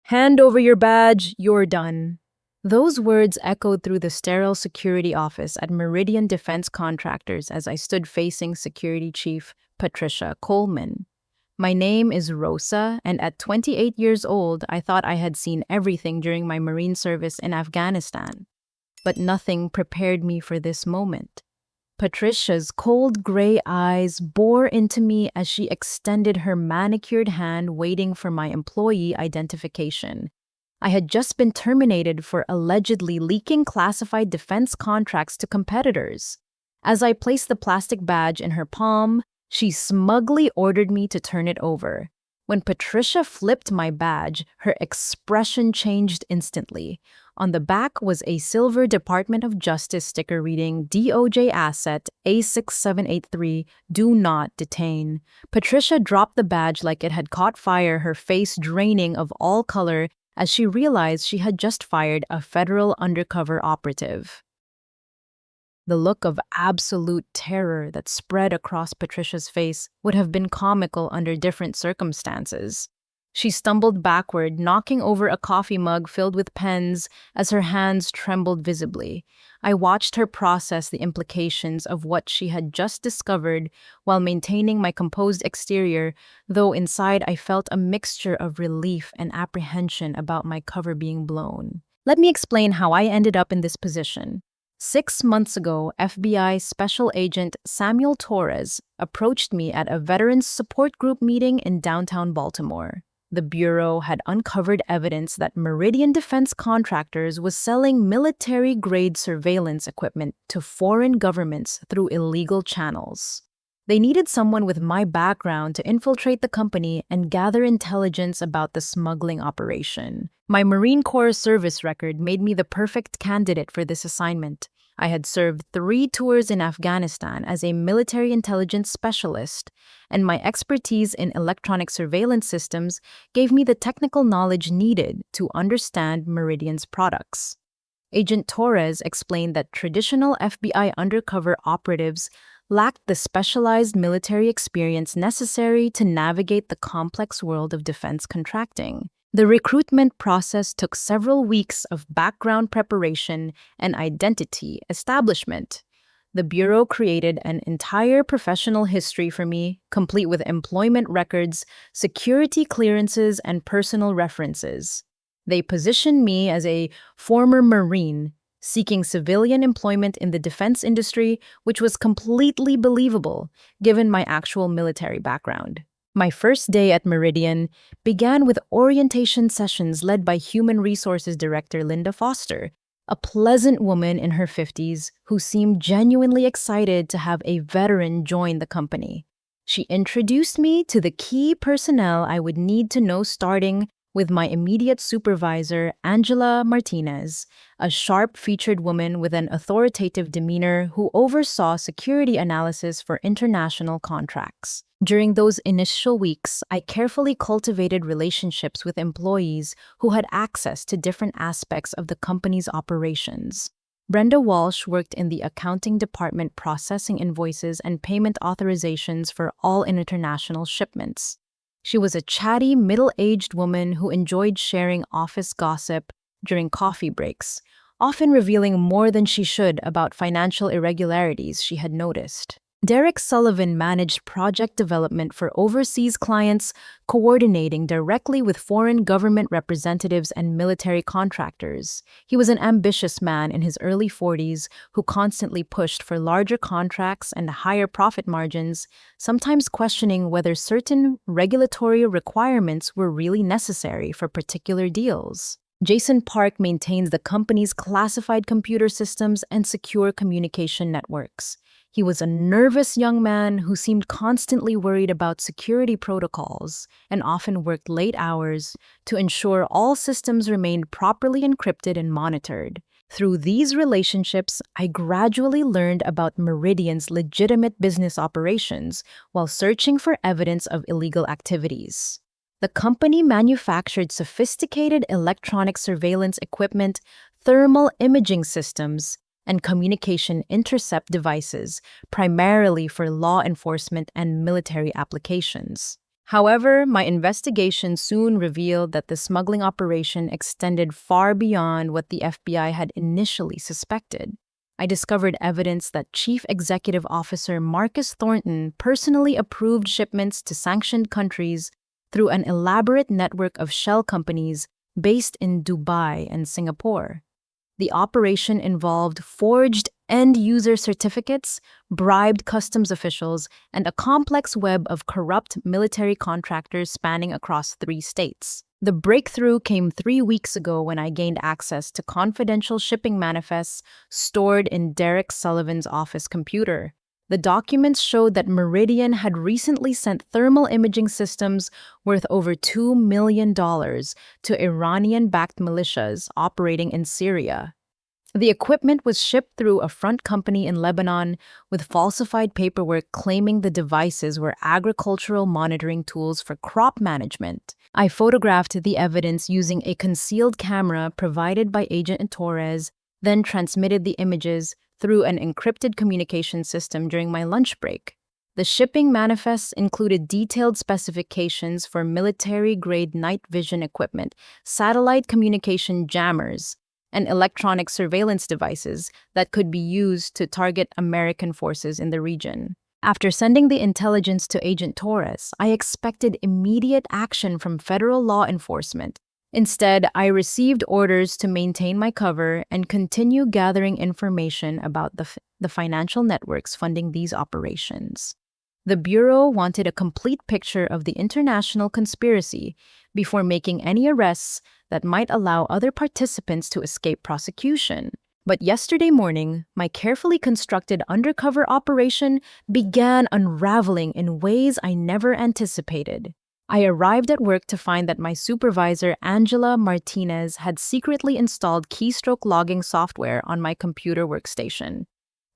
Hand over your badge, you're done. Those words echoed through the sterile security office at Meridian Defense Contractors as I stood facing Security Chief Patricia Coleman. My name is Rosa, and at 28 years old, I thought I had seen everything during my Marine service in Afghanistan. But nothing prepared me for this moment. Patricia's cold gray eyes bore into me as she extended her manicured hand, waiting for my employee identification. I had just been terminated for allegedly leaking classified defense contracts to competitors. As I placed the plastic badge in her palm, she smugly ordered me to turn it over. When Patricia flipped my badge, her expression changed instantly. On the back was a silver Department of Justice sticker reading DOJ Asset A6783, Do Not Detain. Patricia dropped the badge like it had caught fire, her face draining of all color as she realized she had just fired a federal undercover operative. The look of absolute terror that spread across Patricia's face would have been comical under different circumstances. She stumbled backward, knocking over a coffee mug filled with pens as her hands trembled visibly. I watched her process the implications of what she had just discovered while maintaining my composed exterior, though inside I felt a mixture of relief and apprehension about my cover being blown. Let me explain how I ended up in this position. 6 months ago, FBI Special Agent Samuel Torres approached me at a Veterans Support Group meeting in downtown Baltimore. The Bureau had uncovered evidence that Meridian Defense Contractors was selling military-grade surveillance equipment to foreign governments through illegal channels. They needed someone with my background to infiltrate the company and gather intelligence about the smuggling operation. My Marine Corps service record made me the perfect candidate for this assignment. I had served 3 tours in Afghanistan as a military intelligence specialist, and my expertise in electronic surveillance systems gave me the technical knowledge needed to understand Meridian's products. Agent Torres explained that traditional FBI undercover operatives lacked the specialized military experience necessary to navigate the complex world of defense contracting. The recruitment process took several weeks of background preparation and identity establishment. The Bureau created an entire professional history for me, complete with employment records, security clearances, and personal references. They positioned me as a former Marine seeking civilian employment in the defense industry, which was completely believable given my actual military background. My first day at Meridian began with orientation sessions led by Human Resources Director Linda Foster, a pleasant woman in her 50s who seemed genuinely excited to have a veteran join the company. She introduced me to the key personnel I would need to know, starting with my immediate supervisor, Angela Martinez, a sharp-featured woman with an authoritative demeanor who oversaw security analysis for international contracts. During those initial weeks, I carefully cultivated relationships with employees who had access to different aspects of the company's operations. Brenda Walsh worked in the accounting department processing invoices and payment authorizations for all international shipments. She was a chatty, middle-aged woman who enjoyed sharing office gossip during coffee breaks, often revealing more than she should about financial irregularities she had noticed. Derek Sullivan managed project development for overseas clients, coordinating directly with foreign government representatives and military contractors. He was an ambitious man in his early 40s who constantly pushed for larger contracts and higher profit margins, sometimes questioning whether certain regulatory requirements were really necessary for particular deals. Jason Park maintains the company's classified computer systems and secure communication networks. He was a nervous young man who seemed constantly worried about security protocols and often worked late hours to ensure all systems remained properly encrypted and monitored. Through these relationships, I gradually learned about Meridian's legitimate business operations while searching for evidence of illegal activities. The company manufactured sophisticated electronic surveillance equipment, thermal imaging systems, and communication intercept devices, primarily for law enforcement and military applications. However, my investigation soon revealed that the smuggling operation extended far beyond what the FBI had initially suspected. I discovered evidence that Chief Executive Officer Marcus Thornton personally approved shipments to sanctioned countries through an elaborate network of shell companies based in Dubai and Singapore. The operation involved forged end-user certificates, bribed customs officials, and a complex web of corrupt military contractors spanning across 3 states. The breakthrough came 3 weeks ago when I gained access to confidential shipping manifests stored in Derek Sullivan's office computer. The documents showed that Meridian had recently sent thermal imaging systems worth over $2 million to Iranian-backed militias operating in Syria. The equipment was shipped through a front company in Lebanon with falsified paperwork claiming the devices were agricultural monitoring tools for crop management. I photographed the evidence using a concealed camera provided by Agent Torres, then transmitted the images through an encrypted communication system during my lunch break. The shipping manifests included detailed specifications for military-grade night vision equipment, satellite communication jammers, and electronic surveillance devices that could be used to target American forces in the region. After sending the intelligence to Agent Torres, I expected immediate action from federal law enforcement. Instead, I received orders to maintain my cover and continue gathering information about the financial networks funding these operations. The Bureau wanted a complete picture of the international conspiracy before making any arrests that might allow other participants to escape prosecution. But yesterday morning, my carefully constructed undercover operation began unraveling in ways I never anticipated. I arrived at work to find that my supervisor, Angela Martinez, had secretly installed keystroke logging software on my computer workstation.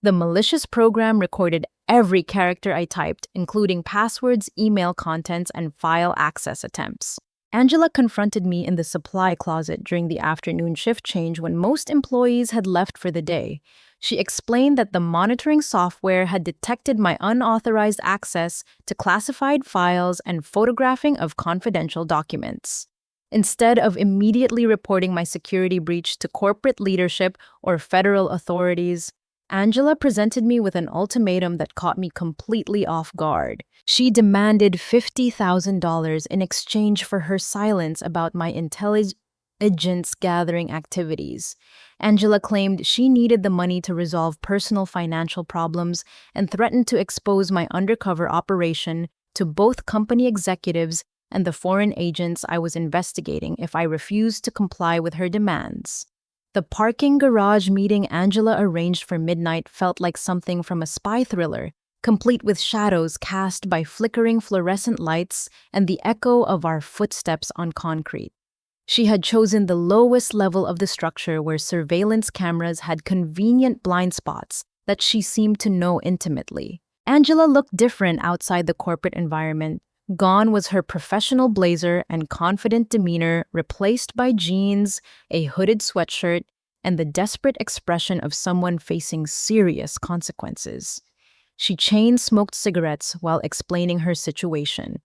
The malicious program recorded every character I typed, including passwords, email contents, and file access attempts. Angela confronted me in the supply closet during the afternoon shift change when most employees had left for the day. She explained that the monitoring software had detected my unauthorized access to classified files and photographing of confidential documents. Instead of immediately reporting my security breach to corporate leadership or federal authorities, Angela presented me with an ultimatum that caught me completely off guard. She demanded $50,000 in exchange for her silence about my intelligence gathering activities. Angela claimed she needed the money to resolve personal financial problems and threatened to expose my undercover operation to both company executives and the foreign agents I was investigating if I refused to comply with her demands. The parking garage meeting Angela arranged for midnight felt like something from a spy thriller, complete with shadows cast by flickering fluorescent lights and the echo of our footsteps on concrete. She had chosen the lowest level of the structure where surveillance cameras had convenient blind spots that she seemed to know intimately. Angela looked different outside the corporate environment. Gone was her professional blazer and confident demeanor, replaced by jeans, a hooded sweatshirt, and the desperate expression of someone facing serious consequences. She chain-smoked cigarettes while explaining her situation,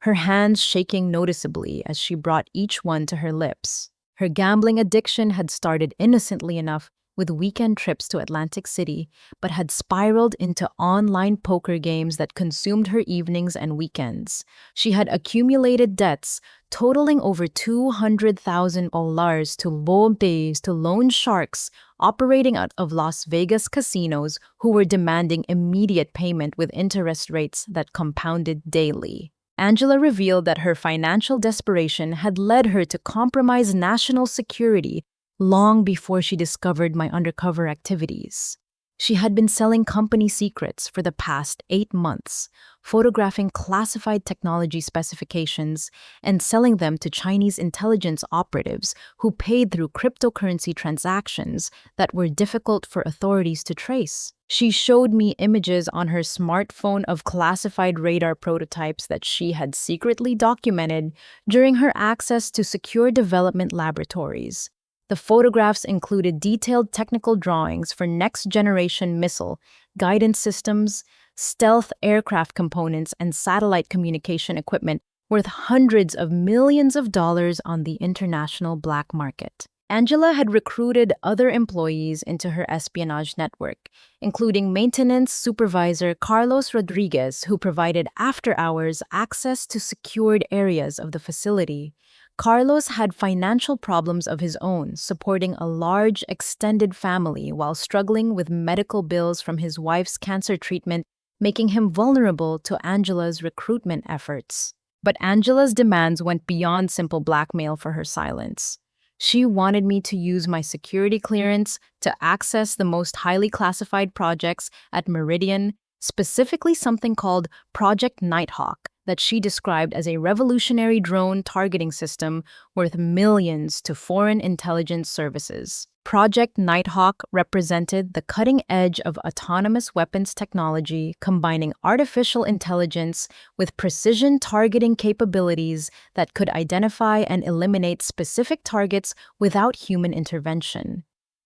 her hands shaking noticeably as she brought each one to her lips. Her gambling addiction had started innocently enough with weekend trips to Atlantic City, but had spiraled into online poker games that consumed her evenings and weekends. She had accumulated debts totaling over $200,000 to loan sharks operating out of Las Vegas casinos who were demanding immediate payment with interest rates that compounded daily. Angela revealed that her financial desperation had led her to compromise national security long before she discovered my undercover activities. She had been selling company secrets for the past 8 months, photographing classified technology specifications and selling them to Chinese intelligence operatives who paid through cryptocurrency transactions that were difficult for authorities to trace. She showed me images on her smartphone of classified radar prototypes that she had secretly documented during her access to secure development laboratories. The photographs included detailed technical drawings for next-generation missile guidance systems, stealth aircraft components, and satellite communication equipment worth hundreds of millions of dollars on the international black market. Angela had recruited other employees into her espionage network, including maintenance supervisor Carlos Rodriguez, who provided after-hours access to secured areas of the facility. Carlos had financial problems of his own, supporting a large, extended family while struggling with medical bills from his wife's cancer treatment, making him vulnerable to Angela's recruitment efforts. But Angela's demands went beyond simple blackmail for her silence. She wanted me to use my security clearance to access the most highly classified projects at Meridian, specifically something called Project Nighthawk, that she described as a revolutionary drone targeting system worth millions to foreign intelligence services. Project Nighthawk represented the cutting edge of autonomous weapons technology, combining artificial intelligence with precision targeting capabilities that could identify and eliminate specific targets without human intervention.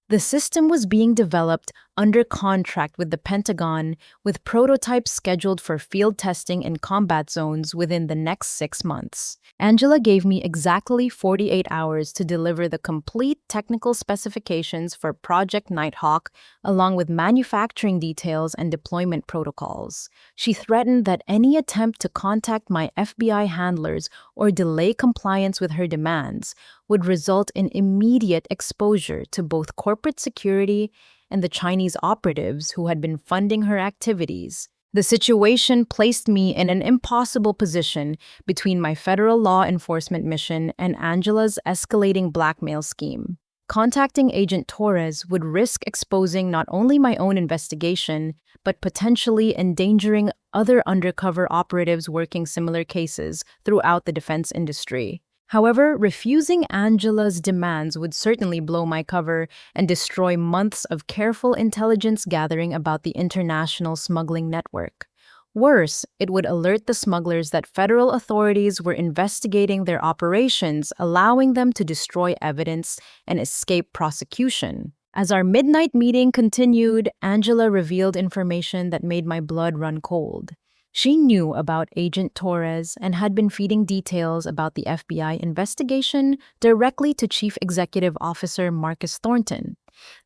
The system was being developed under contract with the Pentagon, with prototypes scheduled for field testing in combat zones within the next 6 months. Angela gave me exactly 48 hours to deliver the complete technical specifications for Project Nighthawk, along with manufacturing details and deployment protocols. She threatened that any attempt to contact my FBI handlers or delay compliance with her demands would result in immediate exposure to both corporate security and the Chinese operatives who had been funding her activities. The situation placed me in an impossible position between my federal law enforcement mission and Angela's escalating blackmail scheme. Contacting Agent Torres would risk exposing not only my own investigation, but potentially endangering other undercover operatives working similar cases throughout the defense industry. However, refusing Angela's demands would certainly blow my cover and destroy months of careful intelligence gathering about the international smuggling network. Worse, it would alert the smugglers that federal authorities were investigating their operations, allowing them to destroy evidence and escape prosecution. As our midnight meeting continued, Angela revealed information that made my blood run cold. She knew about Agent Torres and had been feeding details about the FBI investigation directly to Chief Executive Officer Marcus Thornton.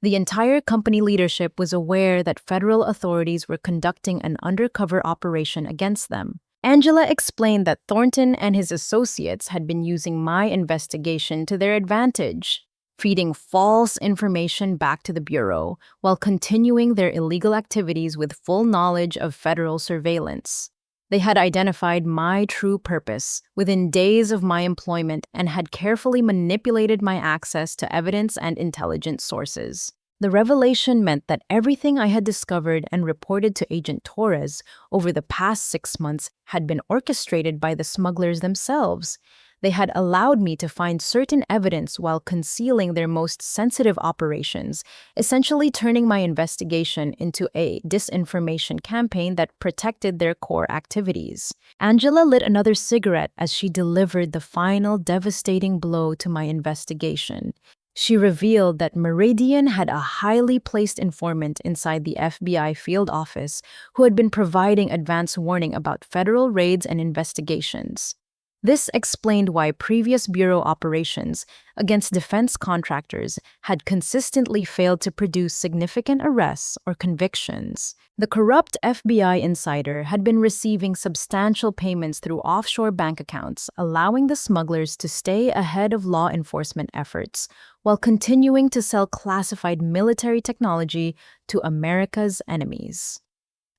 The entire company leadership was aware that federal authorities were conducting an undercover operation against them. Angela explained that Thornton and his associates had been using my investigation to their advantage, feeding false information back to the Bureau while continuing their illegal activities with full knowledge of federal surveillance. They had identified my true purpose within days of my employment and had carefully manipulated my access to evidence and intelligence sources. The revelation meant that everything I had discovered and reported to Agent Torres over the past 6 months had been orchestrated by the smugglers themselves. They had allowed me to find certain evidence while concealing their most sensitive operations, essentially turning my investigation into a disinformation campaign that protected their core activities. Angela lit another cigarette as she delivered the final devastating blow to my investigation. She revealed that Meridian had a highly placed informant inside the FBI field office who had been providing advance warning about federal raids and investigations. This explained why previous Bureau operations against defense contractors had consistently failed to produce significant arrests or convictions. The corrupt FBI insider had been receiving substantial payments through offshore bank accounts, allowing the smugglers to stay ahead of law enforcement efforts while continuing to sell classified military technology to America's enemies.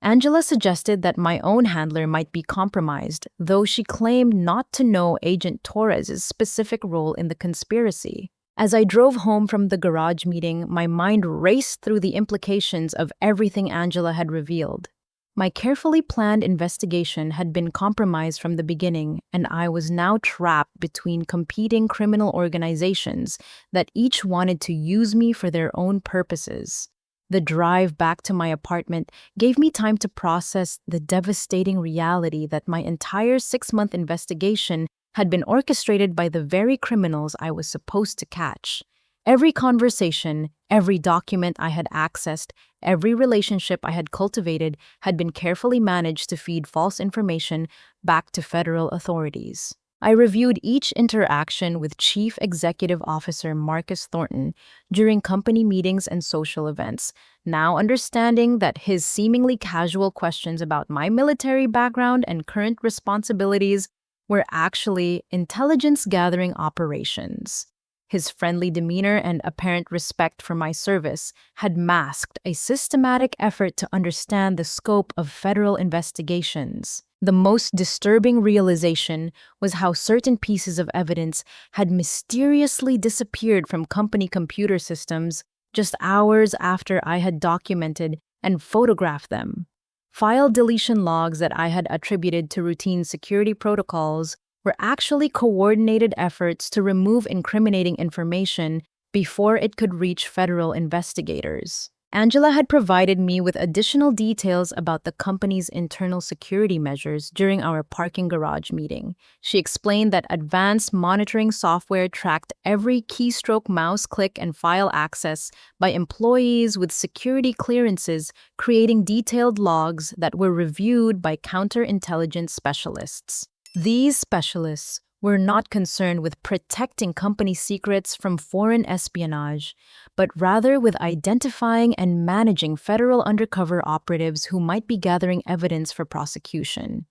Angela suggested that my own handler might be compromised, though she claimed not to know Agent Torres' specific role in the conspiracy. As I drove home from the garage meeting, my mind raced through the implications of everything Angela had revealed. My carefully planned investigation had been compromised from the beginning, and I was now trapped between competing criminal organizations that each wanted to use me for their own purposes. The drive back to my apartment gave me time to process the devastating reality that my entire 6-month investigation had been orchestrated by the very criminals I was supposed to catch. Every conversation, every document I had accessed, Every relationship I had cultivated had been carefully managed to feed false information back to federal authorities. I reviewed each interaction with Chief Executive Officer Marcus Thornton during company meetings and social events, now understanding that his seemingly casual questions about my military background and current responsibilities were actually intelligence-gathering operations. His friendly demeanor and apparent respect for my service had masked a systematic effort to understand the scope of federal investigations. The most disturbing realization was how certain pieces of evidence had mysteriously disappeared from company computer systems just hours after I had documented and photographed them. File deletion logs that I had attributed to routine security protocols were actually coordinated efforts to remove incriminating information before it could reach federal investigators. Angela had provided me with additional details about the company's internal security measures during our parking garage meeting. She explained that advanced monitoring software tracked every keystroke, mouse click, and file access by employees with security clearances, creating detailed logs that were reviewed by counterintelligence specialists. These specialists were not concerned with protecting company secrets from foreign espionage, but rather with identifying and managing federal undercover operatives who might be gathering evidence for prosecution.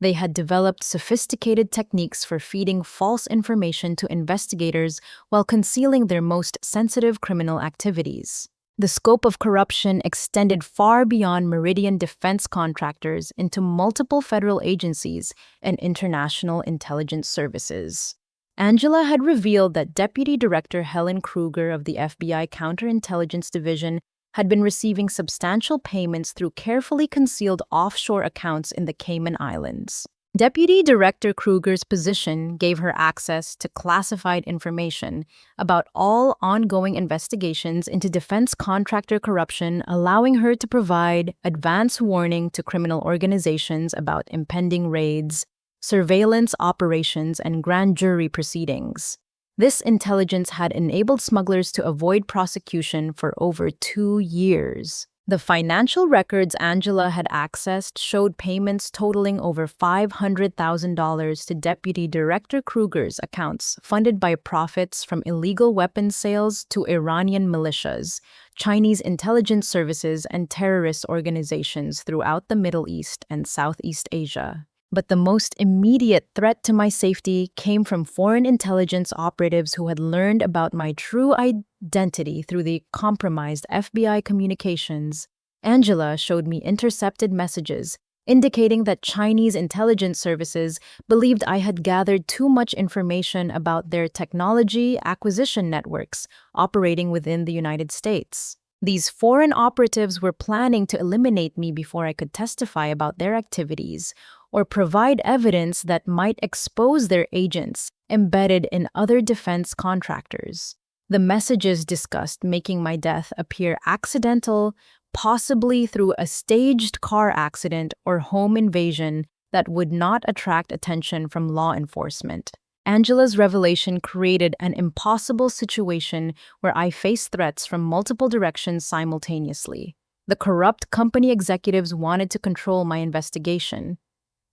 They had developed sophisticated techniques for feeding false information to investigators while concealing their most sensitive criminal activities. The scope of corruption extended far beyond Meridian Defense Contractors into multiple federal agencies and international intelligence services. Angela had revealed that Deputy Director Helen Kruger of the FBI Counterintelligence Division had been receiving substantial payments through carefully concealed offshore accounts in the Cayman Islands. Deputy Director Kruger's position gave her access to classified information about all ongoing investigations into defense contractor corruption, allowing her to provide advance warning to criminal organizations about impending raids, surveillance operations, and grand jury proceedings. This intelligence had enabled smugglers to avoid prosecution for over 2 years. The financial records Angela had accessed showed payments totaling over $500,000 to Deputy Director Kruger's accounts, funded by profits from illegal weapons sales to Iranian militias, Chinese intelligence services, and terrorist organizations throughout the Middle East and Southeast Asia. But the most immediate threat to my safety came from foreign intelligence operatives who had learned about my true identity through the compromised FBI communications. Angela showed me intercepted messages indicating that Chinese intelligence services believed I had gathered too much information about their technology acquisition networks operating within the United States. These foreign operatives were planning to eliminate me before I could testify about their activities or provide evidence that might expose their agents embedded in other defense contractors. The messages discussed making my death appear accidental, possibly through a staged car accident or home invasion that would not attract attention from law enforcement. Angela's revelation created an impossible situation where I faced threats from multiple directions simultaneously. The corrupt company executives wanted to control my investigation.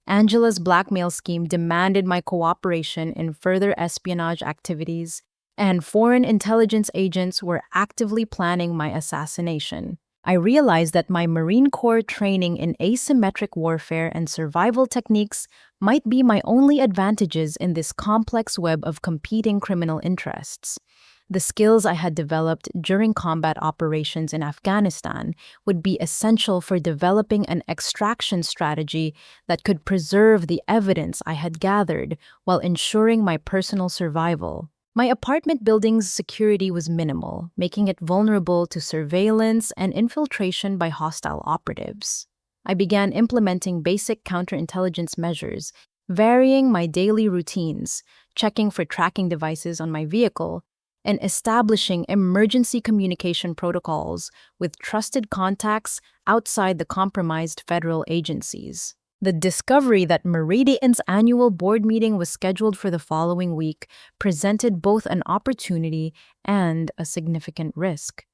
Angela's blackmail scheme demanded my cooperation in further espionage activities, and foreign intelligence agents were actively planning my assassination. I realized that my Marine Corps training in asymmetric warfare and survival techniques might be my only advantages in this complex web of competing criminal interests. The skills I had developed during combat operations in Afghanistan would be essential for developing an extraction strategy that could preserve the evidence I had gathered while ensuring my personal survival. My apartment building's security was minimal, making it vulnerable to surveillance and infiltration by hostile operatives. I began implementing basic counterintelligence measures, varying my daily routines, checking for tracking devices on my vehicle, and establishing emergency communication protocols with trusted contacts outside the compromised federal agencies. The discovery that Meridian's annual board meeting was scheduled for the following week presented both an opportunity and a significant risk.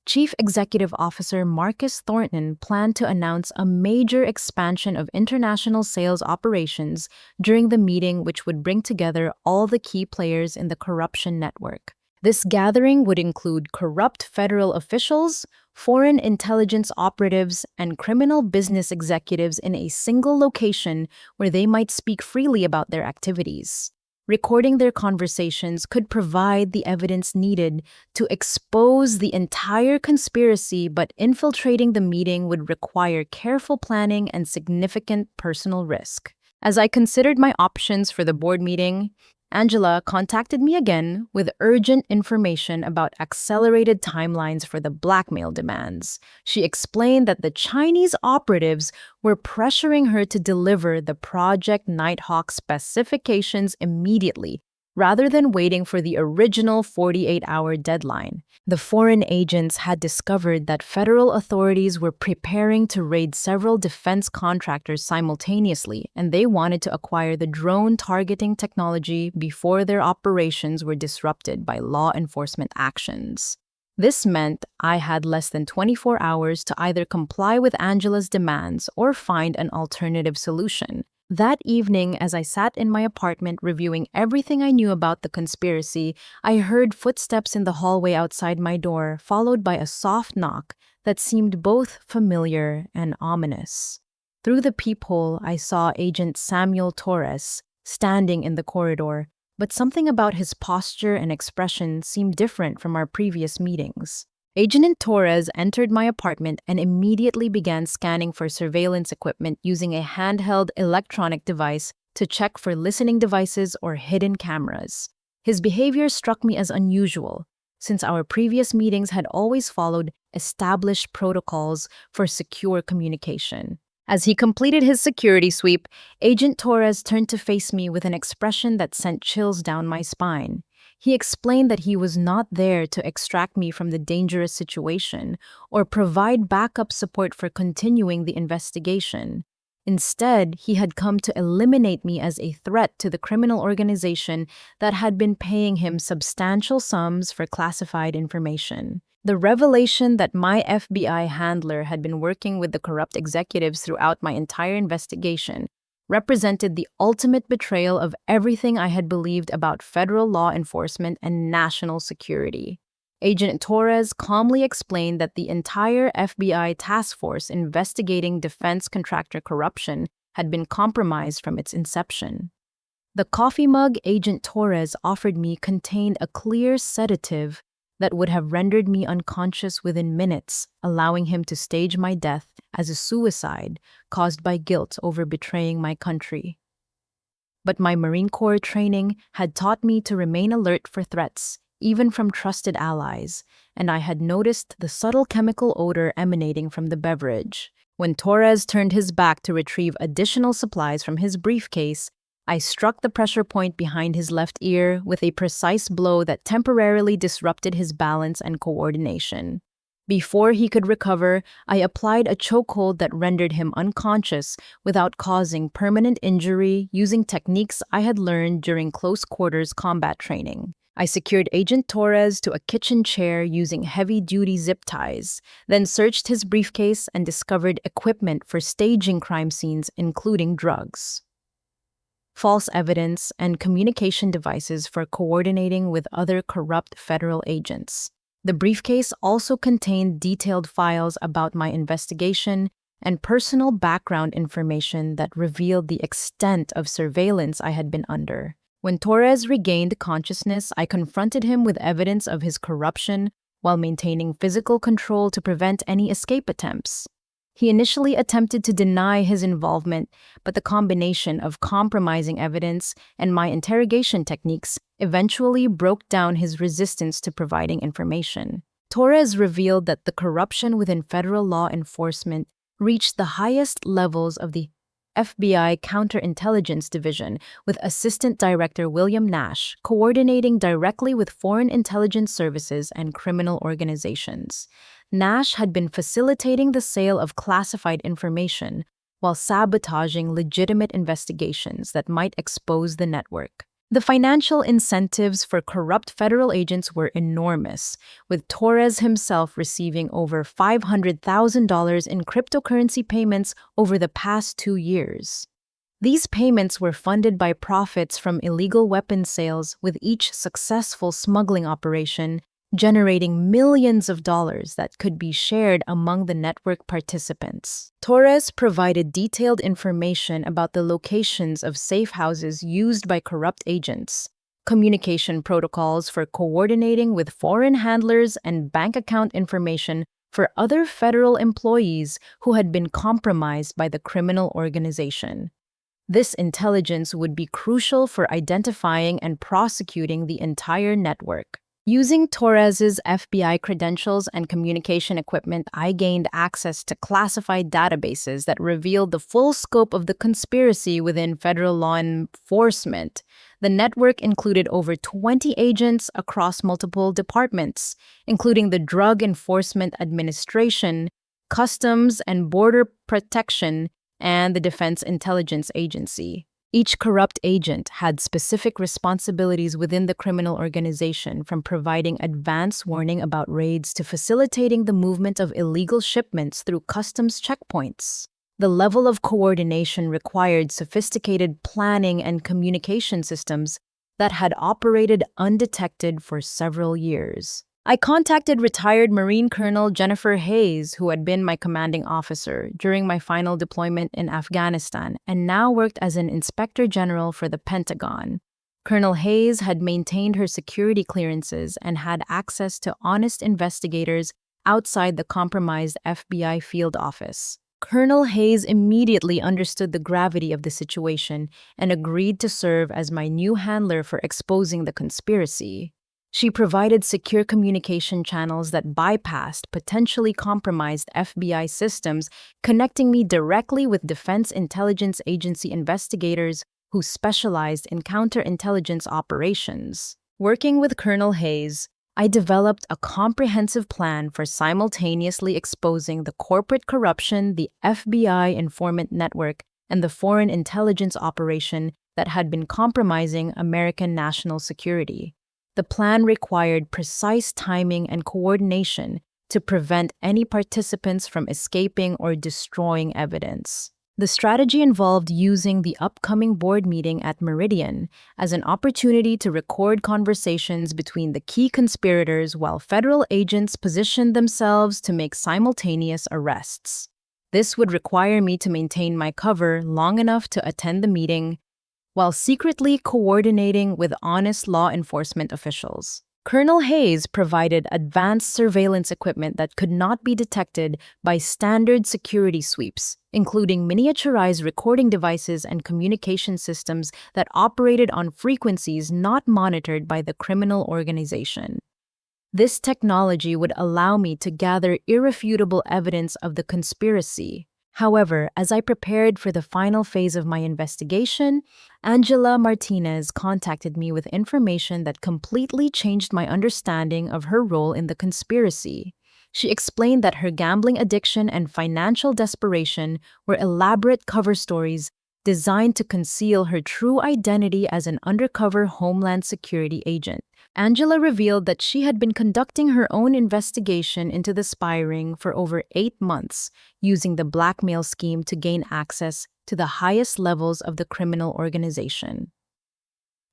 Chief Executive Officer Marcus Thornton planned to announce a major expansion of international sales operations during the meeting, which would bring together all the key players in the corruption network. This gathering would include corrupt federal officials, foreign intelligence operatives, and criminal business executives in a single location where they might speak freely about their activities. Recording their conversations could provide the evidence needed to expose the entire conspiracy, but infiltrating the meeting would require careful planning and significant personal risk. As I considered my options for the board meeting, Angela contacted me again with urgent information about accelerated timelines for the blackmail demands. She explained that the Chinese operatives were pressuring her to deliver the Project Nighthawk specifications immediately, rather than waiting for the original 48-hour deadline. The foreign agents had discovered that federal authorities were preparing to raid several defense contractors simultaneously, and they wanted to acquire the drone targeting technology before their operations were disrupted by law enforcement actions. This meant I had less than 24 hours to either comply with Angela's demands or find an alternative solution. That evening, as I sat in my apartment reviewing everything I knew about the conspiracy, I heard footsteps in the hallway outside my door, followed by a soft knock that seemed both familiar and ominous. Through the peephole, I saw Agent Samuel Torres standing in the corridor, but something about his posture and expression seemed different from our previous meetings. Agent Torres entered my apartment and immediately began scanning for surveillance equipment using a handheld electronic device to check for listening devices or hidden cameras. His behavior struck me as unusual, since our previous meetings had always followed established protocols for secure communication. As he completed his security sweep, Agent Torres turned to face me with an expression that sent chills down my spine. He explained that he was not there to extract me from the dangerous situation or provide backup support for continuing the investigation. Instead, he had come to eliminate me as a threat to the criminal organization that had been paying him substantial sums for classified information. The revelation that my FBI handler had been working with the corrupt executives throughout my entire investigation represented the ultimate betrayal of everything I had believed about federal law enforcement and national security. Agent Torres calmly explained that the entire FBI task force investigating defense contractor corruption had been compromised from its inception. The coffee mug Agent Torres offered me contained a clear sedative that would have rendered me unconscious within minutes, allowing him to stage my death as a suicide caused by guilt over betraying my country. But my Marine Corps training had taught me to remain alert for threats, even from trusted allies, and I had noticed the subtle chemical odor emanating from the beverage. When Torres turned his back to retrieve additional supplies from his briefcase, I struck the pressure point behind his left ear with a precise blow that temporarily disrupted his balance and coordination. Before he could recover, I applied a chokehold that rendered him unconscious without causing permanent injury using techniques I had learned during close quarters combat training. I secured Agent Torres to a kitchen chair using heavy-duty zip ties, then searched his briefcase and discovered equipment for staging crime scenes, including drugs, false evidence, and communication devices for coordinating with other corrupt federal agents. The briefcase also contained detailed files about my investigation and personal background information that revealed the extent of surveillance I had been under. When Torres regained consciousness, I confronted him with evidence of his corruption while maintaining physical control to prevent any escape attempts. He initially attempted to deny his involvement, but the combination of compromising evidence and my interrogation techniques eventually broke down his resistance to providing information. Torres revealed that the corruption within federal law enforcement reached the highest levels of the FBI Counterintelligence Division, with Assistant Director William Nash coordinating directly with foreign intelligence services and criminal organizations. Nash had been facilitating the sale of classified information while sabotaging legitimate investigations that might expose the network. The financial incentives for corrupt federal agents were enormous, with Torres himself receiving over $500,000 in cryptocurrency payments over the past 2 years. These payments were funded by profits from illegal weapons sales, with each successful smuggling operation generating millions of dollars that could be shared among the network participants. Torres provided detailed information about the locations of safe houses used by corrupt agents, communication protocols for coordinating with foreign handlers, and bank account information for other federal employees who had been compromised by the criminal organization. This intelligence would be crucial for identifying and prosecuting the entire network. Using Torres's FBI credentials and communication equipment, I gained access to classified databases that revealed the full scope of the conspiracy within federal law enforcement. The network included over 20 agents across multiple departments, including the Drug Enforcement Administration, Customs and Border Protection, and the Defense Intelligence Agency. Each corrupt agent had specific responsibilities within the criminal organization, from providing advance warning about raids to facilitating the movement of illegal shipments through customs checkpoints. The level of coordination required sophisticated planning and communication systems that had operated undetected for several years. I contacted retired Marine Colonel Jennifer Hayes, who had been my commanding officer during my final deployment in Afghanistan and now worked as an inspector general for the Pentagon. Colonel Hayes had maintained her security clearances and had access to honest investigators outside the compromised FBI field office. Colonel Hayes immediately understood the gravity of the situation and agreed to serve as my new handler for exposing the conspiracy. She provided secure communication channels that bypassed potentially compromised FBI systems, connecting me directly with Defense Intelligence Agency investigators who specialized in counterintelligence operations. Working with Colonel Hayes, I developed a comprehensive plan for simultaneously exposing the corporate corruption, the FBI informant network, and the foreign intelligence operation that had been compromising American national security. The plan required precise timing and coordination to prevent any participants from escaping or destroying evidence. The strategy involved using the upcoming board meeting at Meridian as an opportunity to record conversations between the key conspirators while federal agents positioned themselves to make simultaneous arrests. This would require me to maintain my cover long enough to attend the meeting, while secretly coordinating with honest law enforcement officials. Colonel Hayes provided advanced surveillance equipment that could not be detected by standard security sweeps, including miniaturized recording devices and communication systems that operated on frequencies not monitored by the criminal organization. This technology would allow me to gather irrefutable evidence of the conspiracy. However, as I prepared for the final phase of my investigation, Angela Martinez contacted me with information that completely changed my understanding of her role in the conspiracy. She explained that her gambling addiction and financial desperation were elaborate cover stories designed to conceal her true identity as an undercover Homeland Security agent. Angela revealed that she had been conducting her own investigation into the spy ring for over 8 months, using the blackmail scheme to gain access to the highest levels of the criminal organization.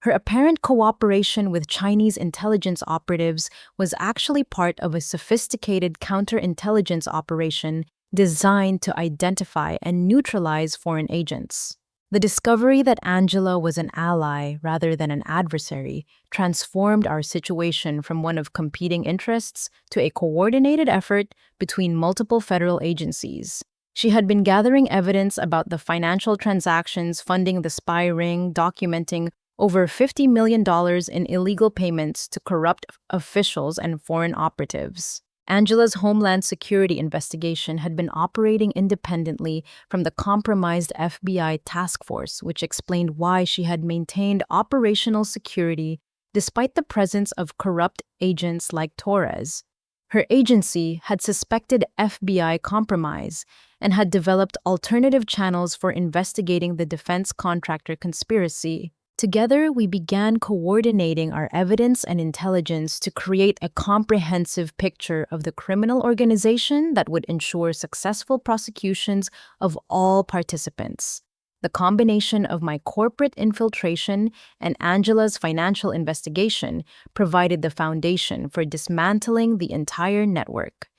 Her apparent cooperation with Chinese intelligence operatives was actually part of a sophisticated counterintelligence operation designed to identify and neutralize foreign agents. The discovery that Angela was an ally rather than an adversary transformed our situation from one of competing interests to a coordinated effort between multiple federal agencies. She had been gathering evidence about the financial transactions funding the spy ring, documenting over $50 million in illegal payments to corrupt officials and foreign operatives. Angela's Homeland Security investigation had been operating independently from the compromised FBI task force, which explained why she had maintained operational security despite the presence of corrupt agents like Torres. Her agency had suspected FBI compromise and had developed alternative channels for investigating the defense contractor conspiracy. Together, we began coordinating our evidence and intelligence to create a comprehensive picture of the criminal organization that would ensure successful prosecutions of all participants. The combination of my corporate infiltration and Angela's financial investigation provided the foundation for dismantling the entire network.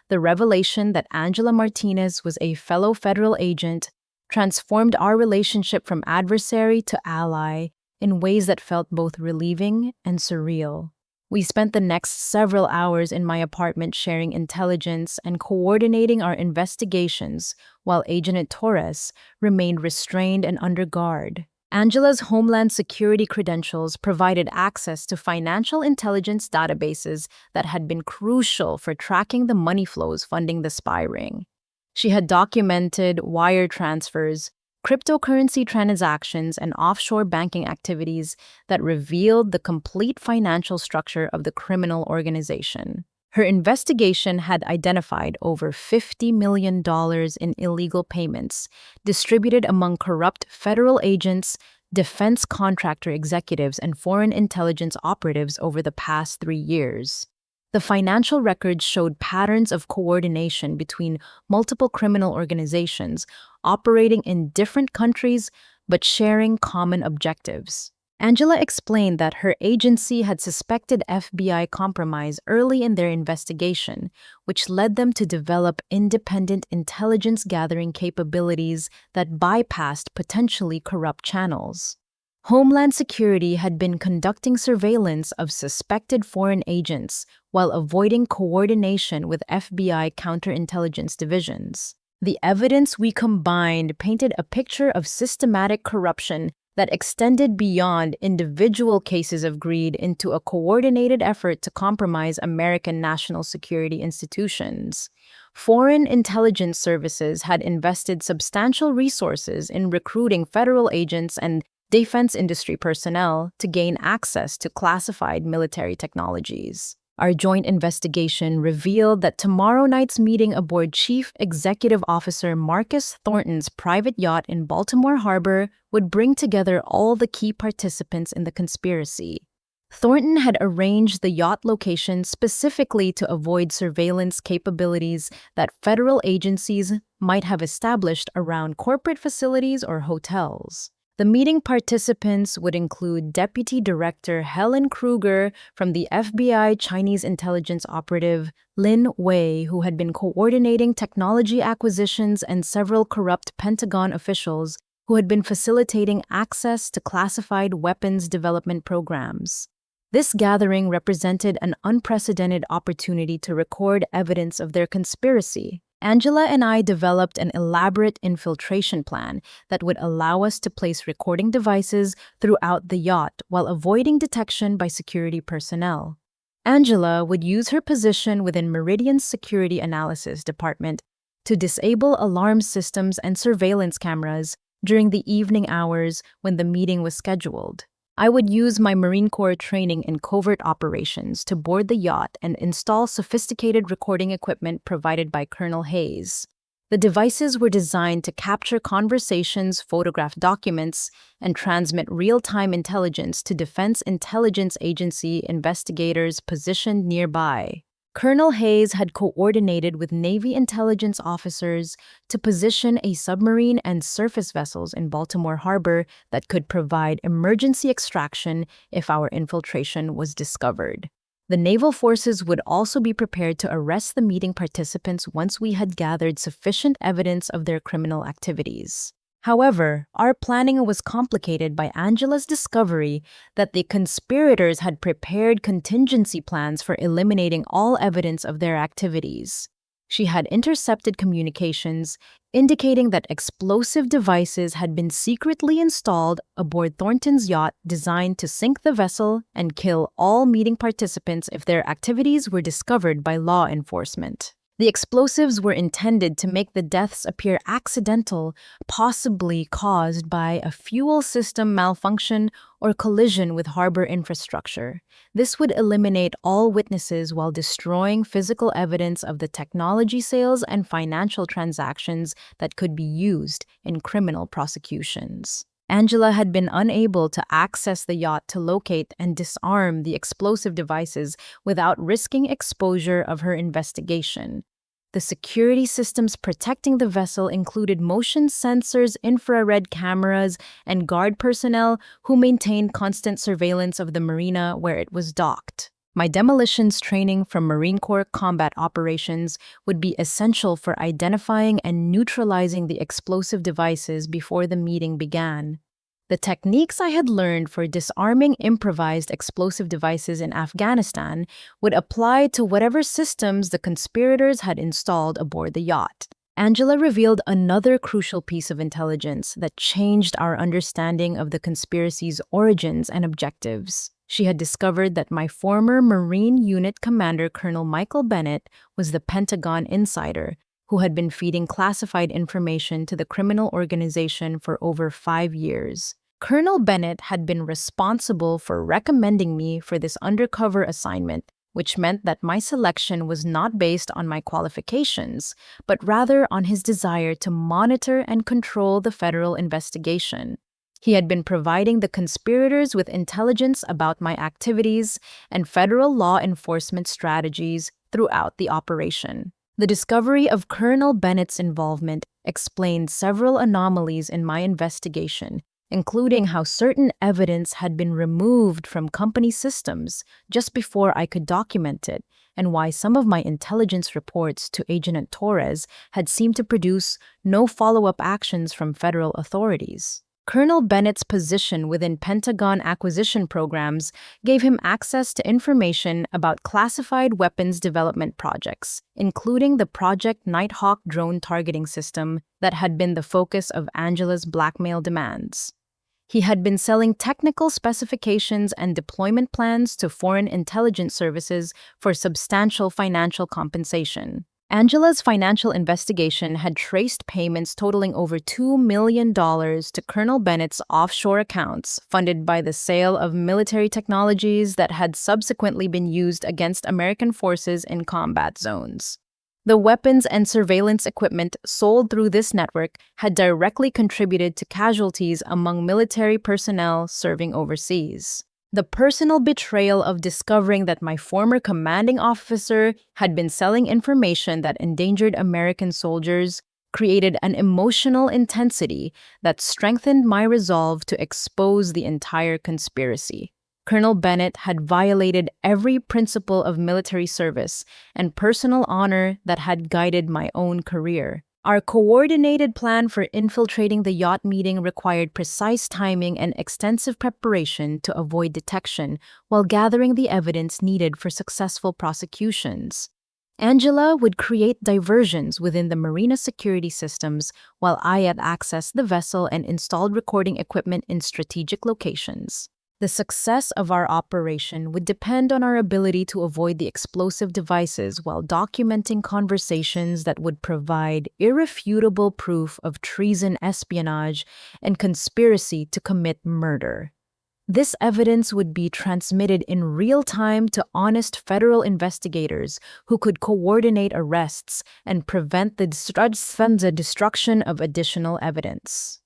The revelation that Angela Martinez was a fellow federal agent transformed our relationship from adversary to ally in ways that felt both relieving and surreal. We spent the next several hours in my apartment sharing intelligence and coordinating our investigations while Agent Torres remained restrained and under guard. Angela's Homeland Security credentials provided access to financial intelligence databases that had been crucial for tracking the money flows funding the spy ring. She had documented wire transfers, cryptocurrency transactions, and offshore banking activities that revealed the complete financial structure of the criminal organization. Her investigation had identified over $50 million in illegal payments distributed among corrupt federal agents, defense contractor executives, and foreign intelligence operatives over the past 3 years. The financial records showed patterns of coordination between multiple criminal organizations operating in different countries but sharing common objectives. Angela explained that her agency had suspected FBI compromise early in their investigation, which led them to develop independent intelligence gathering capabilities that bypassed potentially corrupt channels. Homeland Security had been conducting surveillance of suspected foreign agents while avoiding coordination with FBI counterintelligence divisions. The evidence we combined painted a picture of systematic corruption that extended beyond individual cases of greed into a coordinated effort to compromise American national security institutions. Foreign intelligence services had invested substantial resources in recruiting federal agents and defense industry personnel to gain access to classified military technologies. Our joint investigation revealed that tomorrow night's meeting aboard Chief Executive Officer Marcus Thornton's private yacht in Baltimore Harbor would bring together all the key participants in the conspiracy. Thornton had arranged the yacht location specifically to avoid surveillance capabilities that federal agencies might have established around corporate facilities or hotels. The meeting participants would include Deputy Director Helen Kruger from the FBI Chinese intelligence operative Lin Wei, who had been coordinating technology acquisitions, and several corrupt Pentagon officials who had been facilitating access to classified weapons development programs. This gathering represented an unprecedented opportunity to record evidence of their conspiracy. Angela and I developed an elaborate infiltration plan that would allow us to place recording devices throughout the yacht while avoiding detection by security personnel. Angela would use her position within Meridian's security analysis department to disable alarm systems and surveillance cameras during the evening hours when the meeting was scheduled. I would use my Marine Corps training in covert operations to board the yacht and install sophisticated recording equipment provided by Colonel Hayes. The devices were designed to capture conversations, photograph documents, and transmit real-time intelligence to Defense Intelligence Agency investigators positioned nearby. Colonel Hayes had coordinated with Navy intelligence officers to position a submarine and surface vessels in Baltimore Harbor that could provide emergency extraction if our infiltration was discovered. The naval forces would also be prepared to arrest the meeting participants once we had gathered sufficient evidence of their criminal activities. However, our planning was complicated by Angela's discovery that the conspirators had prepared contingency plans for eliminating all evidence of their activities. She had intercepted communications indicating that explosive devices had been secretly installed aboard Thornton's yacht designed to sink the vessel and kill all meeting participants if their activities were discovered by law enforcement. The explosives were intended to make the deaths appear accidental, possibly caused by a fuel system malfunction or collision with harbor infrastructure. This would eliminate all witnesses while destroying physical evidence of the technology sales and financial transactions that could be used in criminal prosecutions. Angela had been unable to access the yacht to locate and disarm the explosive devices without risking exposure of her investigation. The security systems protecting the vessel included motion sensors, infrared cameras, and guard personnel who maintained constant surveillance of the marina where it was docked. My demolitions training from Marine Corps combat operations would be essential for identifying and neutralizing the explosive devices before the meeting began. The techniques I had learned for disarming improvised explosive devices in Afghanistan would apply to whatever systems the conspirators had installed aboard the yacht. Angela revealed another crucial piece of intelligence that changed our understanding of the conspiracy's origins and objectives. She had discovered that my former Marine Unit Commander, Colonel Michael Bennett, was the Pentagon insider who had been feeding classified information to the criminal organization for over 5 years. Colonel Bennett had been responsible for recommending me for this undercover assignment, which meant that my selection was not based on my qualifications, but rather on his desire to monitor and control the federal investigation. He had been providing the conspirators with intelligence about my activities and federal law enforcement strategies throughout the operation. The discovery of Colonel Bennett's involvement explained several anomalies in my investigation, including how certain evidence had been removed from company systems just before I could document it, and why some of my intelligence reports to Agent Torres had seemed to produce no follow-up actions from federal authorities. Colonel Bennett's position within Pentagon acquisition programs gave him access to information about classified weapons development projects, including the Project Nighthawk drone targeting system that had been the focus of Angela's blackmail demands. He had been selling technical specifications and deployment plans to foreign intelligence services for substantial financial compensation. Angela's financial investigation had traced payments totaling over $2 million to Colonel Bennett's offshore accounts, funded by the sale of military technologies that had subsequently been used against American forces in combat zones. The weapons and surveillance equipment sold through this network had directly contributed to casualties among military personnel serving overseas. The personal betrayal of discovering that my former commanding officer had been selling information that endangered American soldiers created an emotional intensity that strengthened my resolve to expose the entire conspiracy. Colonel Bennett had violated every principle of military service and personal honor that had guided my own career. Our coordinated plan for infiltrating the yacht meeting required precise timing and extensive preparation to avoid detection while gathering the evidence needed for successful prosecutions. Angela would create diversions within the marina security systems while I had accessed the vessel and installed recording equipment in strategic locations. The success of our operation would depend on our ability to avoid the explosive devices while documenting conversations that would provide irrefutable proof of treason, espionage, and conspiracy to commit murder. This evidence would be transmitted in real time to honest federal investigators who could coordinate arrests and prevent the destruction of additional evidence.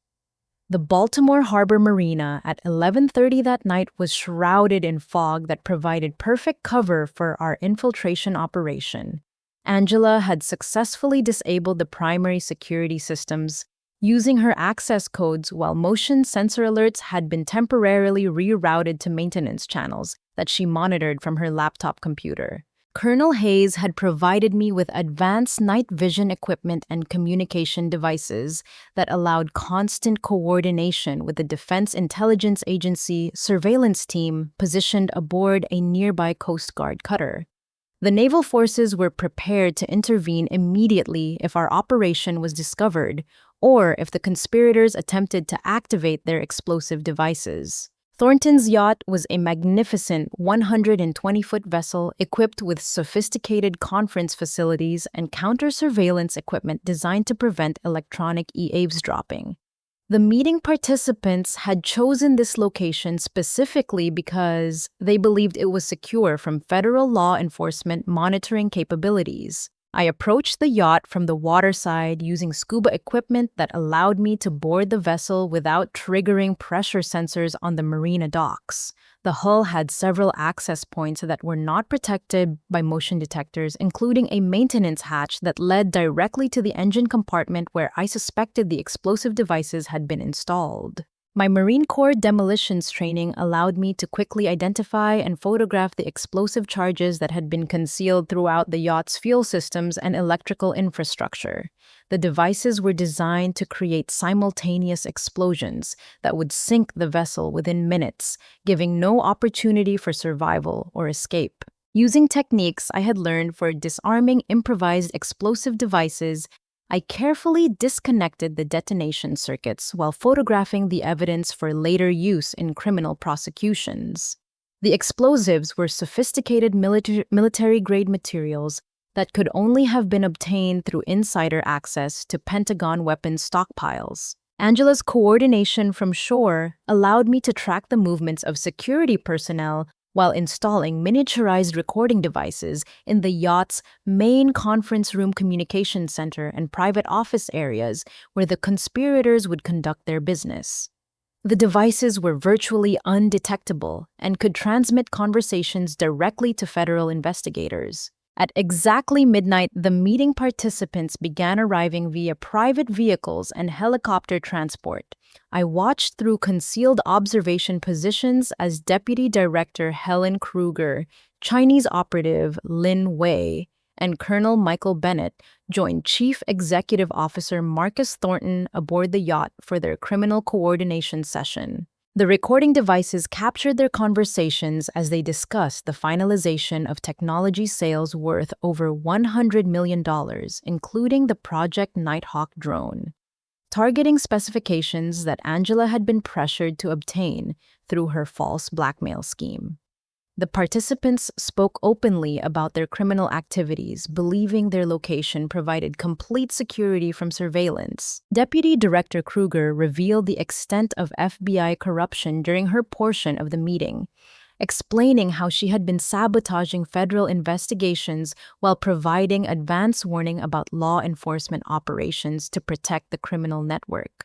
The Baltimore Harbor Marina at 11:30 that night was shrouded in fog that provided perfect cover for our infiltration operation. Angela had successfully disabled the primary security systems, using her access codes while motion sensor alerts had been temporarily rerouted to maintenance channels that she monitored from her laptop computer. Colonel Hayes had provided me with advanced night vision equipment and communication devices that allowed constant coordination with the Defense Intelligence Agency surveillance team positioned aboard a nearby Coast Guard cutter. The naval forces were prepared to intervene immediately if our operation was discovered or if the conspirators attempted to activate their explosive devices. Thornton's yacht was a magnificent 120-foot vessel equipped with sophisticated conference facilities and counter-surveillance equipment designed to prevent electronic eavesdropping. The meeting participants had chosen this location specifically because they believed it was secure from federal law enforcement monitoring capabilities. I approached the yacht from the waterside using scuba equipment that allowed me to board the vessel without triggering pressure sensors on the marina docks. The hull had several access points that were not protected by motion detectors, including a maintenance hatch that led directly to the engine compartment where I suspected the explosive devices had been installed. My Marine Corps demolitions training allowed me to quickly identify and photograph the explosive charges that had been concealed throughout the yacht's fuel systems and electrical infrastructure. The devices were designed to create simultaneous explosions that would sink the vessel within minutes, giving no opportunity for survival or escape. Using techniques I had learned for disarming improvised explosive devices, I carefully disconnected the detonation circuits while photographing the evidence for later use in criminal prosecutions. The explosives were sophisticated military-grade materials that could only have been obtained through insider access to Pentagon weapons stockpiles. Angela's coordination from shore allowed me to track the movements of security personnel while installing miniaturized recording devices in the yacht's main conference room communication center and private office areas where the conspirators would conduct their business. The devices were virtually undetectable and could transmit conversations directly to federal investigators. At exactly midnight, the meeting participants began arriving via private vehicles and helicopter transport. I watched through concealed observation positions as Deputy Director Helen Kruger, Chinese operative Lin Wei, and Colonel Michael Bennett joined Chief Executive Officer Marcus Thornton aboard the yacht for their criminal coordination session. The recording devices captured their conversations as they discussed the finalization of technology sales worth over $100 million, including the Project Nighthawk drone, targeting specifications that Angela had been pressured to obtain through her false blackmail scheme. The participants spoke openly about their criminal activities, believing their location provided complete security from surveillance. Deputy Director Kruger revealed the extent of FBI corruption during her portion of the meeting, explaining how she had been sabotaging federal investigations while providing advance warning about law enforcement operations to protect the criminal network.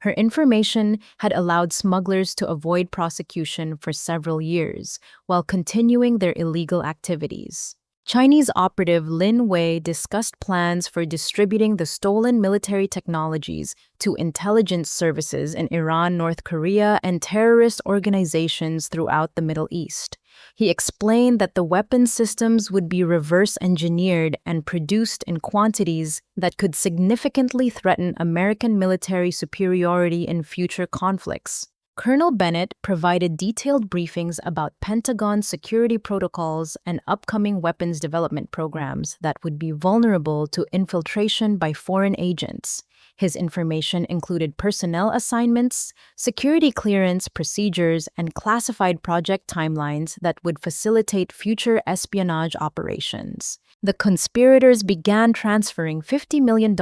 Her information had allowed smugglers to avoid prosecution for several years while continuing their illegal activities. Chinese operative Lin Wei discussed plans for distributing the stolen military technologies to intelligence services in Iran, North Korea, and terrorist organizations throughout the Middle East. He explained that the weapon systems would be reverse-engineered and produced in quantities that could significantly threaten American military superiority in future conflicts. Colonel Bennett provided detailed briefings about Pentagon security protocols and upcoming weapons development programs that would be vulnerable to infiltration by foreign agents. His information included personnel assignments, security clearance procedures, and classified project timelines that would facilitate future espionage operations. The conspirators began transferring $50 million in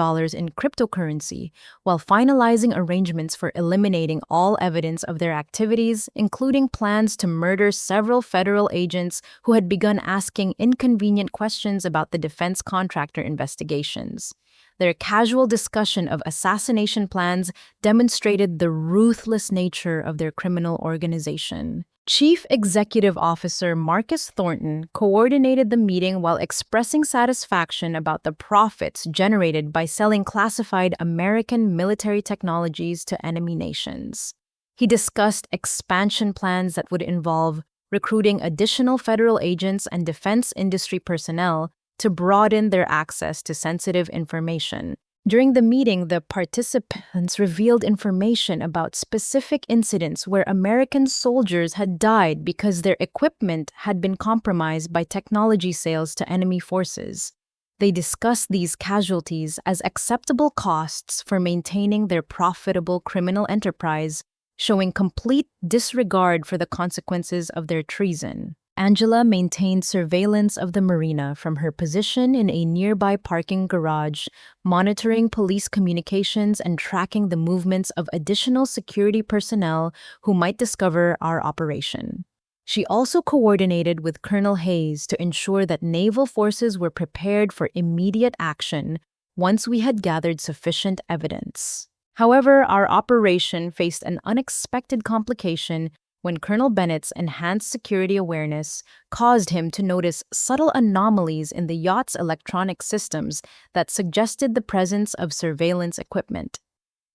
cryptocurrency while finalizing arrangements for eliminating all evidence of their activities, including plans to murder several federal agents who had begun asking inconvenient questions about the defense contractor investigations. Their casual discussion of assassination plans demonstrated the ruthless nature of their criminal organization. Chief Executive Officer Marcus Thornton coordinated the meeting while expressing satisfaction about the profits generated by selling classified American military technologies to enemy nations. He discussed expansion plans that would involve recruiting additional federal agents and defense industry personnel to broaden their access to sensitive information. During the meeting, the participants revealed information about specific incidents where American soldiers had died because their equipment had been compromised by technology sales to enemy forces. They discussed these casualties as acceptable costs for maintaining their profitable criminal enterprise, showing complete disregard for the consequences of their treason. Angela maintained surveillance of the marina from her position in a nearby parking garage, monitoring police communications and tracking the movements of additional security personnel who might discover our operation. She also coordinated with Colonel Hayes to ensure that naval forces were prepared for immediate action once we had gathered sufficient evidence. However, our operation faced an unexpected complication when Colonel Bennett's enhanced security awareness caused him to notice subtle anomalies in the yacht's electronic systems that suggested the presence of surveillance equipment.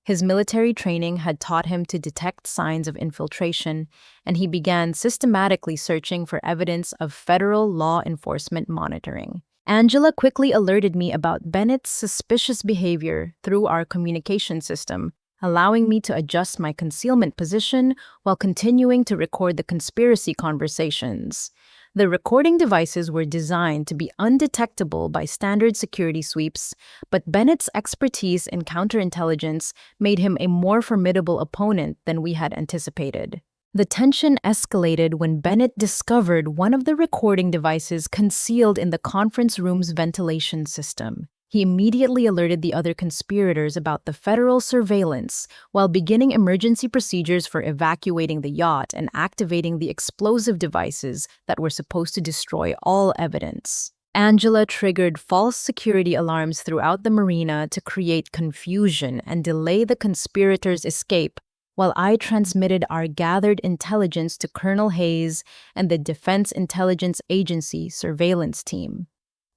His military training had taught him to detect signs of infiltration, and he began systematically searching for evidence of federal law enforcement monitoring. Angela quickly alerted me about Bennett's suspicious behavior through our communication system, allowing me to adjust my concealment position while continuing to record the conspiracy conversations. The recording devices were designed to be undetectable by standard security sweeps, but Bennett's expertise in counterintelligence made him a more formidable opponent than we had anticipated. The tension escalated when Bennett discovered one of the recording devices concealed in the conference room's ventilation system. He immediately alerted the other conspirators about the federal surveillance while beginning emergency procedures for evacuating the yacht and activating the explosive devices that were supposed to destroy all evidence. Angela triggered false security alarms throughout the marina to create confusion and delay the conspirators' escape, while I transmitted our gathered intelligence to Colonel Hayes and the Defense Intelligence Agency surveillance team.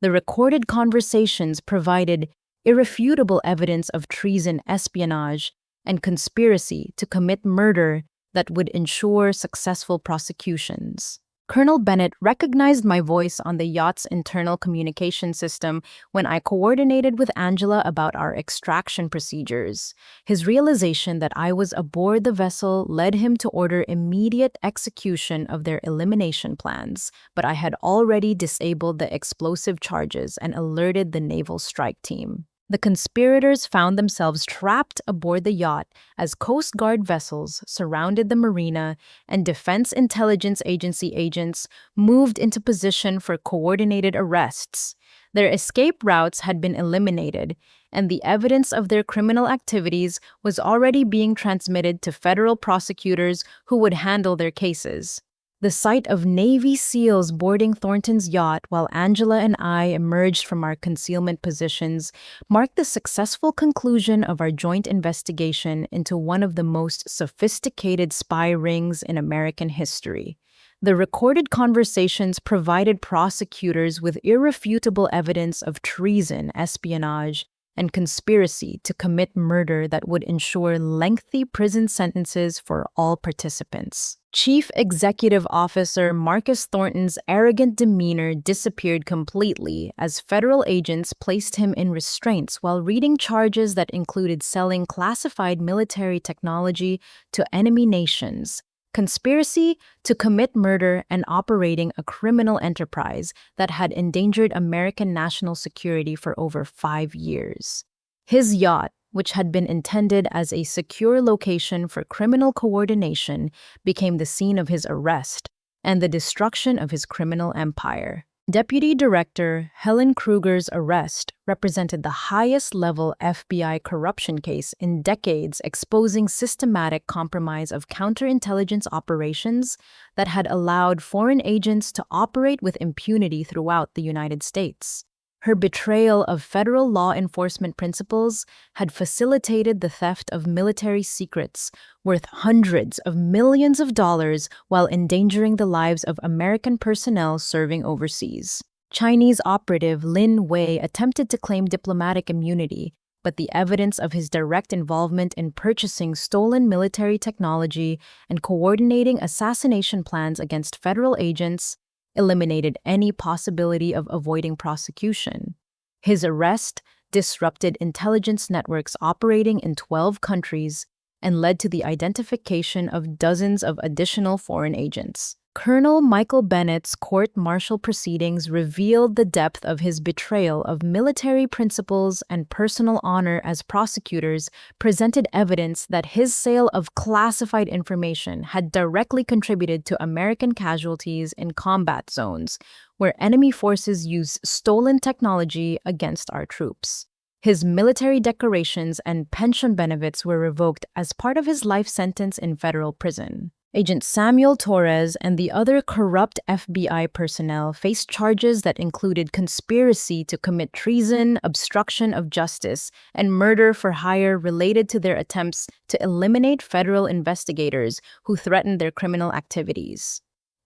The recorded conversations provided irrefutable evidence of treason, espionage, and conspiracy to commit murder that would ensure successful prosecutions. Colonel Bennett recognized my voice on the yacht's internal communication system when I coordinated with Angela about our extraction procedures. His realization that I was aboard the vessel led him to order immediate execution of their elimination plans, but I had already disabled the explosive charges and alerted the naval strike team. The conspirators found themselves trapped aboard the yacht as Coast Guard vessels surrounded the marina and Defense Intelligence Agency agents moved into position for coordinated arrests. Their escape routes had been eliminated, and the evidence of their criminal activities was already being transmitted to federal prosecutors who would handle their cases. The sight of Navy SEALs boarding Thornton's yacht while Angela and I emerged from our concealment positions marked the successful conclusion of our joint investigation into one of the most sophisticated spy rings in American history. The recorded conversations provided prosecutors with irrefutable evidence of treason, espionage, and conspiracy to commit murder that would ensure lengthy prison sentences for all participants. Chief Executive Officer Marcus Thornton's arrogant demeanor disappeared completely as federal agents placed him in restraints while reading charges that included selling classified military technology to enemy nations, conspiracy to commit murder, and operating a criminal enterprise that had endangered American national security for over 5 years. His yacht, which had been intended as a secure location for criminal coordination, became the scene of his arrest and the destruction of his criminal empire. Deputy Director Helen Kruger's arrest represented the highest-level FBI corruption case in decades, exposing systematic compromise of counterintelligence operations that had allowed foreign agents to operate with impunity throughout the United States. Her betrayal of federal law enforcement principles had facilitated the theft of military secrets worth hundreds of millions of dollars while endangering the lives of American personnel serving overseas. Chinese operative Lin Wei attempted to claim diplomatic immunity, but the evidence of his direct involvement in purchasing stolen military technology and coordinating assassination plans against federal agents eliminated any possibility of avoiding prosecution. His arrest disrupted intelligence networks operating in 12 countries and led to the identification of dozens of additional foreign agents. Colonel Michael Bennett's court-martial proceedings revealed the depth of his betrayal of military principles and personal honor as prosecutors presented evidence that his sale of classified information had directly contributed to American casualties in combat zones, where enemy forces used stolen technology against our troops. His military decorations and pension benefits were revoked as part of his life sentence in federal prison. Agent Samuel Torres and the other corrupt FBI personnel faced charges that included conspiracy to commit treason, obstruction of justice, and murder for hire related to their attempts to eliminate federal investigators who threatened their criminal activities.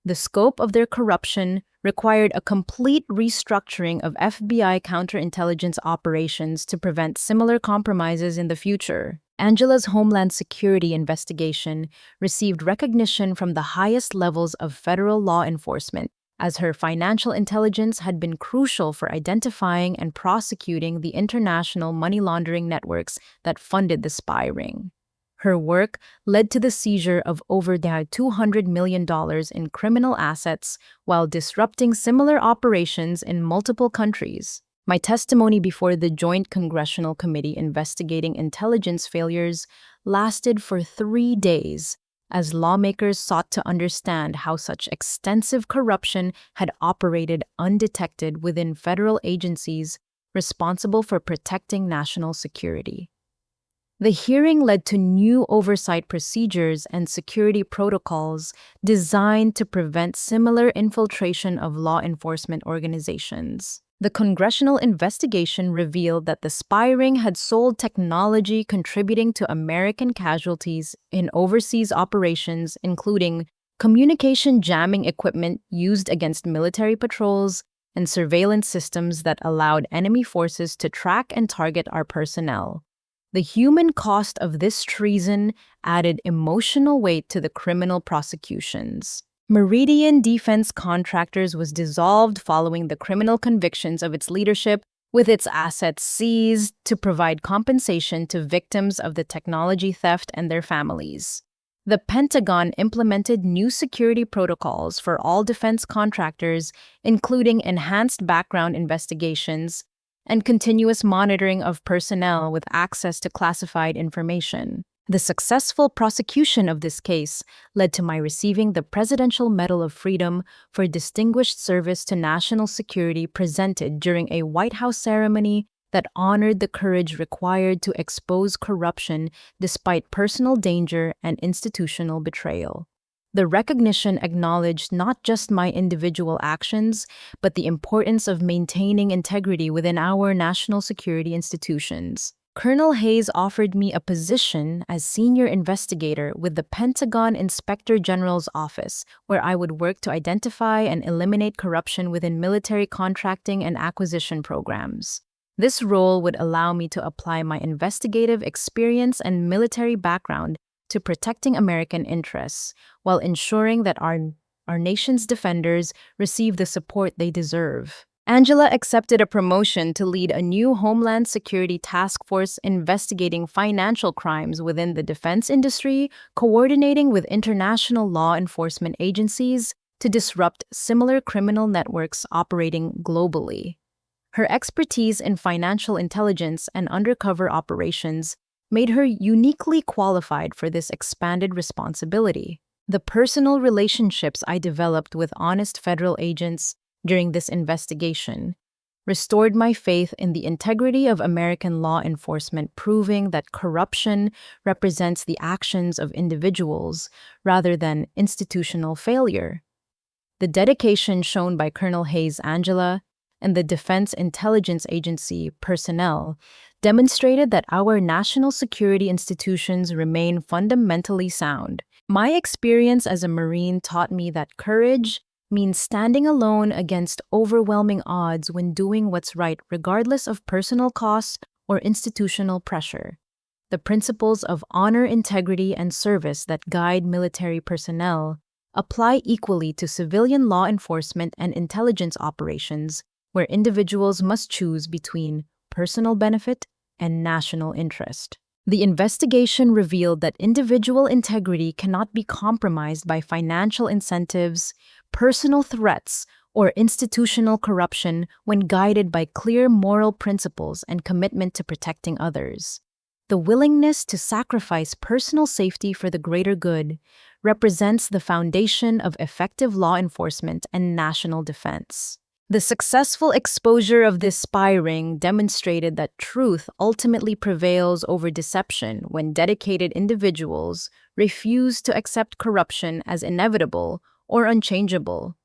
The scope of their corruption required a complete restructuring of FBI counterintelligence operations to prevent similar compromises in the future. Angela's Homeland Security investigation received recognition from the highest levels of federal law enforcement, as her financial intelligence had been crucial for identifying and prosecuting the international money laundering networks that funded the spy ring. Her work led to the seizure of over $200 million in criminal assets while disrupting similar operations in multiple countries. My testimony before the Joint Congressional Committee investigating intelligence failures lasted for 3 days, as lawmakers sought to understand how such extensive corruption had operated undetected within federal agencies responsible for protecting national security. The hearing led to new oversight procedures and security protocols designed to prevent similar infiltration of law enforcement organizations. The congressional investigation revealed that the spy ring had sold technology contributing to American casualties in overseas operations, including communication jamming equipment used against military patrols and surveillance systems that allowed enemy forces to track and target our personnel. The human cost of this treason added emotional weight to the criminal prosecutions. Meridian Defense Contractors was dissolved following the criminal convictions of its leadership, with its assets seized to provide compensation to victims of the technology theft and their families. The Pentagon implemented new security protocols for all defense contractors, including enhanced background investigations and continuous monitoring of personnel with access to classified information. The successful prosecution of this case led to my receiving the Presidential Medal of Freedom for distinguished service to national security presented during a White House ceremony that honored the courage required to expose corruption despite personal danger and institutional betrayal. The recognition acknowledged not just my individual actions, but the importance of maintaining integrity within our national security institutions. Colonel Hayes offered me a position as senior investigator with the Pentagon Inspector General's office, where I would work to identify and eliminate corruption within military contracting and acquisition programs. This role would allow me to apply my investigative experience and military background to protecting American interests, while ensuring that our nation's defenders receive the support they deserve. Angela accepted a promotion to lead a new Homeland Security task force investigating financial crimes within the defense industry, coordinating with international law enforcement agencies to disrupt similar criminal networks operating globally. Her expertise in financial intelligence and undercover operations made her uniquely qualified for this expanded responsibility. The personal relationships I developed with honest federal agents during this investigation restored my faith in the integrity of American law enforcement, proving that corruption represents the actions of individuals rather than institutional failure. The dedication shown by Colonel Hayes Angela and the Defense Intelligence Agency personnel demonstrated that our national security institutions remain fundamentally sound. My experience as a Marine taught me that courage means standing alone against overwhelming odds when doing what's right, regardless of personal costs or institutional pressure. The principles of honor, integrity, and service that guide military personnel apply equally to civilian law enforcement and intelligence operations, where individuals must choose between personal benefit and national interest. The investigation revealed that individual integrity cannot be compromised by financial incentives, personal threats, or institutional corruption when guided by clear moral principles and commitment to protecting others. The willingness to sacrifice personal safety for the greater good represents the foundation of effective law enforcement and national defense. The successful exposure of this spy ring demonstrated that truth ultimately prevails over deception when dedicated individuals refuse to accept corruption as inevitable or unchangeable.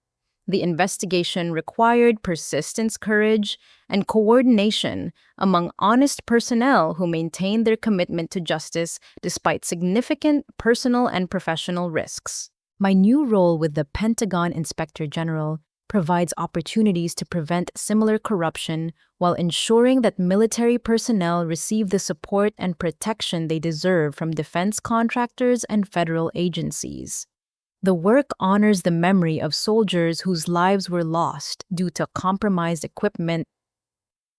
The investigation required persistence, courage, and coordination among honest personnel who maintained their commitment to justice despite significant personal and professional risks. My new role with the Pentagon Inspector General provides opportunities to prevent similar corruption while ensuring that military personnel receive the support and protection they deserve from defense contractors and federal agencies. The work honors the memory of soldiers whose lives were lost due to compromised equipment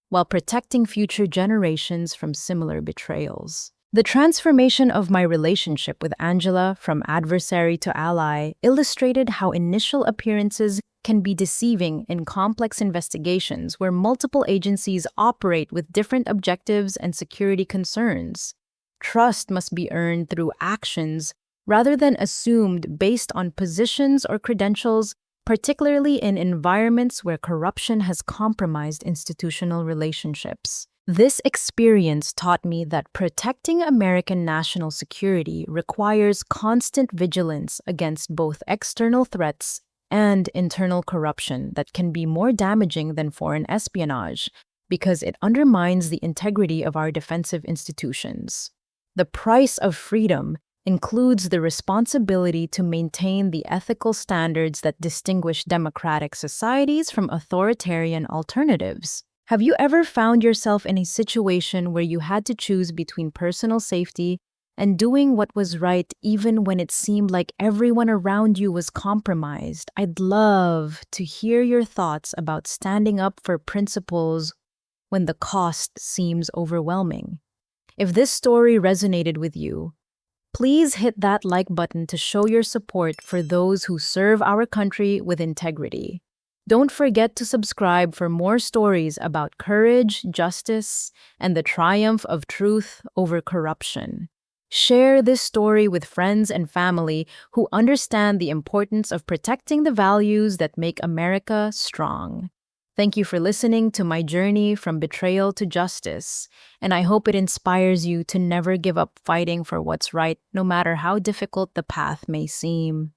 while protecting future generations from similar betrayals. The transformation of my relationship with Angela from adversary to ally illustrated how initial appearances can be deceiving in complex investigations where multiple agencies operate with different objectives and security concerns. Trust must be earned through actions rather than assumed based on positions or credentials, particularly in environments where corruption has compromised institutional relationships. This experience taught me that protecting American national security requires constant vigilance against both external threats and internal corruption that can be more damaging than foreign espionage because it undermines the integrity of our defensive institutions. The price of freedom includes the responsibility to maintain the ethical standards that distinguish democratic societies from authoritarian alternatives. Have you ever found yourself in a situation where you had to choose between personal safety and doing what was right even when it seemed like everyone around you was compromised? I'd love to hear your thoughts about standing up for principles when the cost seems overwhelming. If this story resonated with you, please hit that like button to show your support for those who serve our country with integrity. Don't forget to subscribe for more stories about courage, justice, and the triumph of truth over corruption. Share this story with friends and family who understand the importance of protecting the values that make America strong. Thank you for listening to my journey from betrayal to justice, and I hope it inspires you to never give up fighting for what's right, no matter how difficult the path may seem.